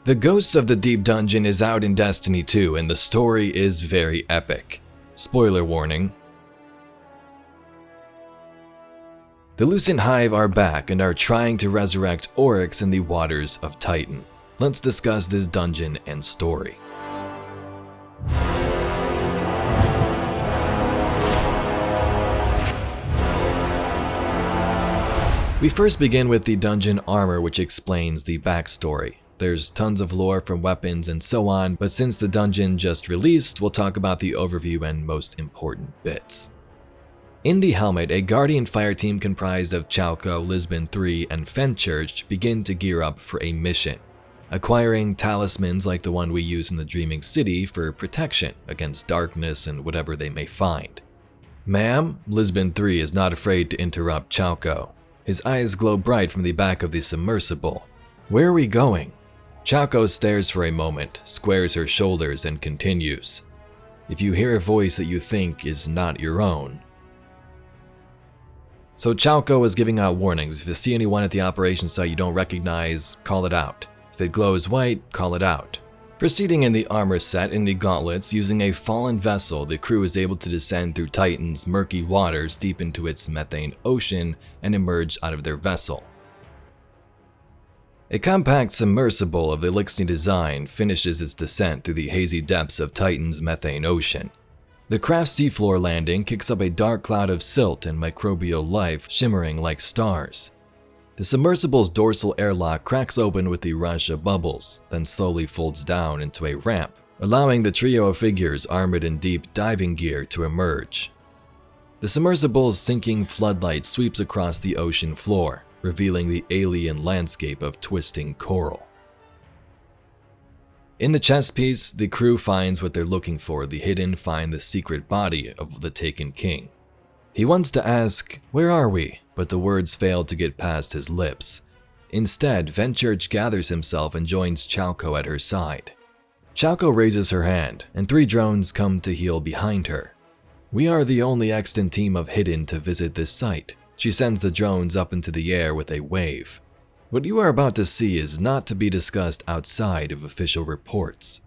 The Ghosts of the Deep Dungeon is out in Destiny 2 and the story is very epic. Spoiler warning. The Lucent Hive are back and are trying to resurrect Oryx in the waters of Titan. Let's discuss this dungeon and story. We first begin with the dungeon armor, which explains the backstory. There's tons of lore from weapons and so on, but since the dungeon just released, we'll talk about the overview and most important bits. In the helmet, a Guardian fire team comprised of Chalco, Lisbon 3, and Fenchurch begin to gear up for a mission, acquiring talismans like the one we use in the Dreaming City for protection against darkness and whatever they may find. Ma'am, Lisbon 3 is not afraid to interrupt Chalco. His eyes glow bright from the back of the submersible. Where are we going? Chalco stares for a moment, squares her shoulders, and continues. If you hear a voice that you think is not your own. So Chalco is giving out warnings. If you see anyone at the operation site you don't recognize, call it out. If it glows white, call it out. Proceeding in the armor set in the gauntlets, using a fallen vessel, the crew is able to descend through Titan's murky waters deep into its methane ocean and emerge out of their vessel. A compact submersible of Elixir design finishes its descent through the hazy depths of Titan's methane ocean. The craft's seafloor landing kicks up a dark cloud of silt and microbial life shimmering like stars. The submersible's dorsal airlock cracks open with the rush of bubbles, then slowly folds down into a ramp, allowing the trio of figures armored in deep diving gear to emerge. The submersible's sinking floodlight sweeps across the ocean floor, revealing the alien landscape of twisting coral. In the chess piece, the crew finds what they're looking for. The hidden find the secret body of the taken king. He wants to ask, "Where are we?" but the words fail to get past his lips. Instead, Fenchurch gathers himself and joins Chalco at her side. Chalco raises her hand, and 3 drones come to heel behind her. "We are the only extant team of Hidden to visit this site." She sends the drones up into the air with a wave. What you are about to see is not to be discussed outside of official reports.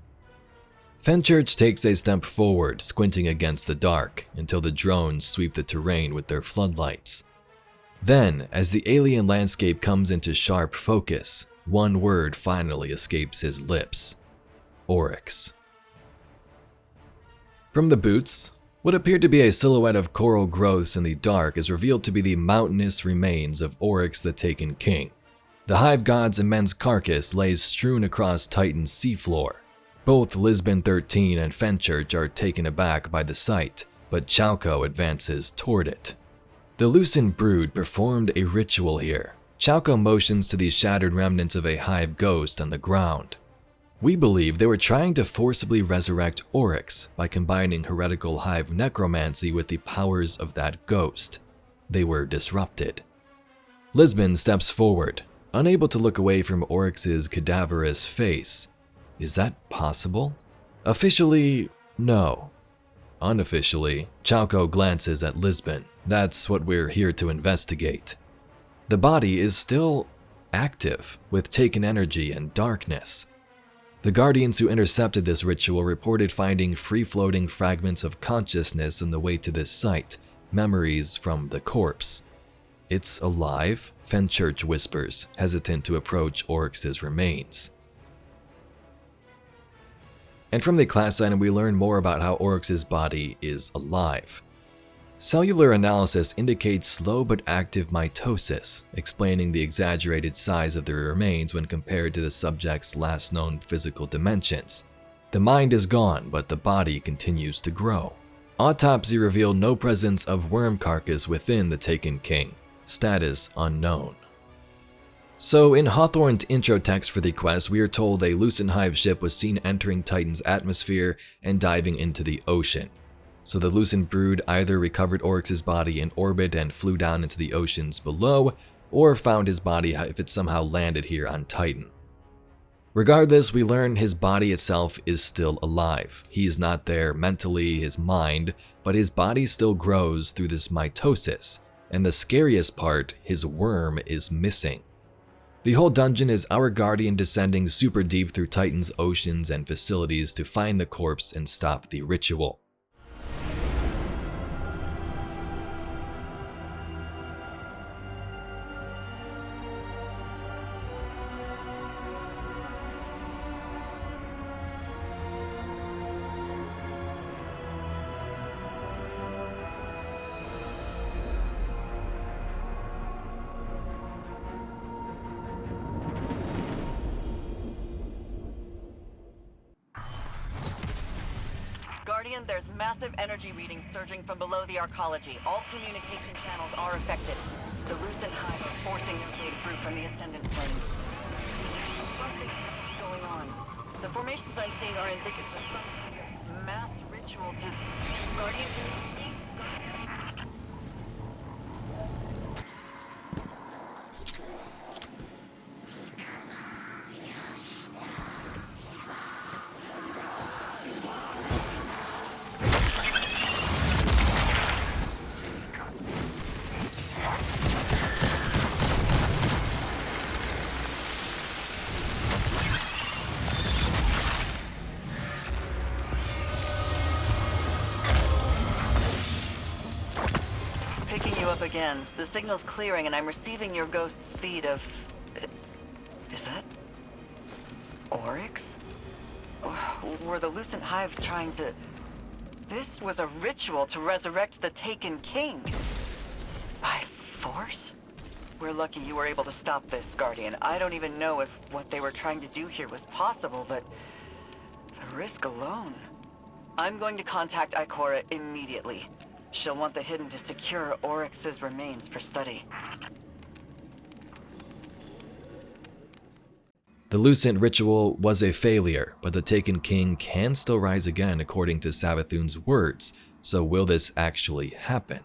Fenchurch takes a step forward, squinting against the dark, until the drones sweep the terrain with their floodlights. Then, as the alien landscape comes into sharp focus, one word finally escapes his lips: Oryx. From the boots, what appeared to be a silhouette of coral growths in the dark is revealed to be the mountainous remains of Oryx the Taken King. The Hive God's immense carcass lays strewn across Titan's seafloor. Both Lisbon 13 and Fenchurch are taken aback by the sight, but Chalco advances toward it. The Lucent brood performed a ritual here. Chalco motions to the shattered remnants of a hive ghost on the ground. We believe they were trying to forcibly resurrect Oryx by combining heretical hive necromancy with the powers of that ghost. They were disrupted. Lisbon steps forward, unable to look away from Oryx's cadaverous face. Is that possible? Officially, no. Unofficially, Chalco glances at Lisbon. That's what we're here to investigate. The body is still active, with taken energy and darkness. The Guardians who intercepted this ritual reported finding free-floating fragments of consciousness on the way to this site, memories from the corpse. "It's alive?" Fenchurch whispers, hesitant to approach Oryx's remains. And from the class item, we learn more about how Oryx's body is alive. Cellular analysis indicates slow but active mitosis, explaining the exaggerated size of the remains when compared to the subject's last known physical dimensions. The mind is gone, but the body continues to grow. Autopsy revealed no presence of worm carcass within the Taken King. Status unknown. So in Hawthorne's intro text for the quest, we are told a Lucent Hive ship was seen entering Titan's atmosphere and diving into the ocean. So the Lucent brood either recovered Oryx's body in orbit and flew down into the oceans below, or found his body if it somehow landed here on Titan. Regardless, we learn his body itself is still alive. He is not there mentally, his mind, but his body still grows through this mitosis, and the scariest part, his worm is missing. The whole dungeon is our guardian descending super deep through Titan's oceans and facilities to find the corpse and stop the ritual. Guardian, there's massive energy readings surging from below the arcology. All communication channels are affected. The Lucent Hive are forcing their way through from the Ascendant plane. Something is going on. The formations I'm seeing are indicative of some mass ritual to... Guardian, can you speak? Picking you up again. The signal's clearing and I'm receiving your ghost's feed of... Is that... Oryx? Were the Lucent Hive trying to... This was a ritual to resurrect the taken king. By force? We're lucky you were able to stop this, Guardian. I don't even know if what they were trying to do here was possible, but... the risk alone... I'm going to contact Ikora immediately. She'll want the Hidden to secure Oryx's remains for study. The Lucent ritual was a failure, but the Taken King can still rise again according to Savathun's words, so will this actually happen?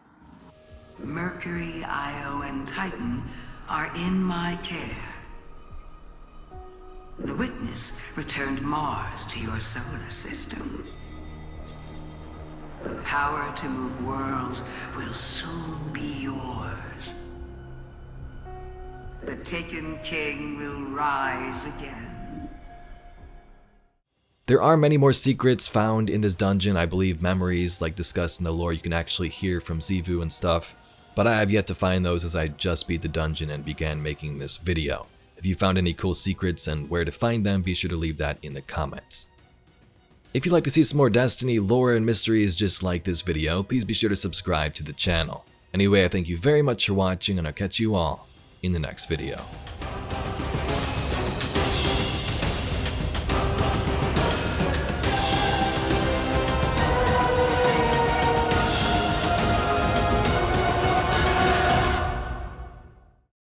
Mercury, Io, and Titan are in my care. The Witness returned Mars to your solar system. The power to move worlds will soon be yours. The Taken King will rise again. There are many more secrets found in this dungeon. I believe memories, like discussed in the lore, you can actually hear from Xivu and stuff. But I have yet to find those as I just beat the dungeon and began making this video. If you found any cool secrets and where to find them, be sure to leave that in the comments. If you'd like to see some more Destiny lore and mysteries just like this video, please be sure to subscribe to the channel. Anyway, I thank you very much for watching and I'll catch you all in the next video.